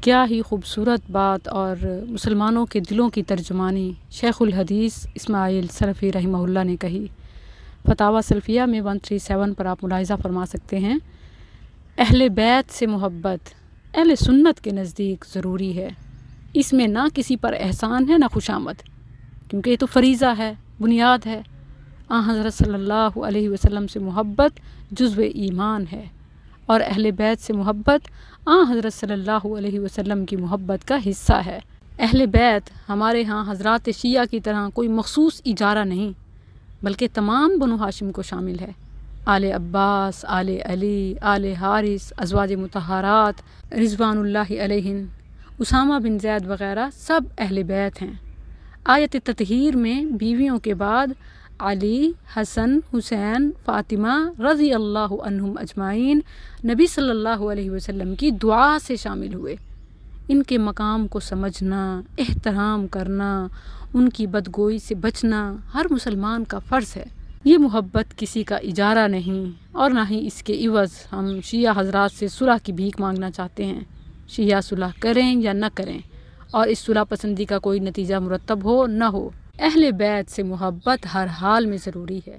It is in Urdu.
کیا ہی خوبصورت بات اور مسلمانوں کے دلوں کی ترجمانی شیخ الحدیث اسماعیل سلفی رحمہ اللہ نے کہی۔ فتاوی سلفیہ میں 137 پر آپ ملاحظہ فرما سکتے ہیں، اہل بیت سے محبت اہل سنت کے نزدیک ضروری ہے۔ اس میں نہ کسی پر احسان ہے نہ خوشامد، کیونکہ یہ تو فریضہ ہے، بنیاد ہے۔ حضرت صلی اللہ علیہ وسلم سے محبت جزو ایمان ہے، اور اہل بیت سے محبت حضرت صلی اللہ علیہ وسلم کی محبت کا حصہ ہے۔ اہل بیت ہمارے ہاں حضرات شیعہ کی طرح کوئی مخصوص اجارہ نہیں، بلکہ تمام بنو ہاشم کو شامل ہے۔ آل عباس، آل علی، آل حارث، ازواج مطہرات رضوان اللہ علیہن، اسامہ بن زید وغیرہ سب اہل بیت ہیں۔ آیت تطہیر میں بیویوں کے بعد علی، حسن، حسین، فاطمہ رضی اللہ عنہم اجمعین نبی صلی اللہ علیہ وسلم کی دعا سے شامل ہوئے۔ ان کے مقام کو سمجھنا، احترام کرنا، ان کی بدگوئی سے بچنا ہر مسلمان کا فرض ہے۔ یہ محبت کسی کا اجارہ نہیں، اور نہ ہی اس کے عوض ہم شیعہ حضرات سے صلح کی بھیک مانگنا چاہتے ہیں۔ شیعہ صلح کریں یا نہ کریں، اور اس صلح پسندی کا کوئی نتیجہ مرتب ہو نہ ہو، اہل بیت سے محبت ہر حال میں ضروری ہے۔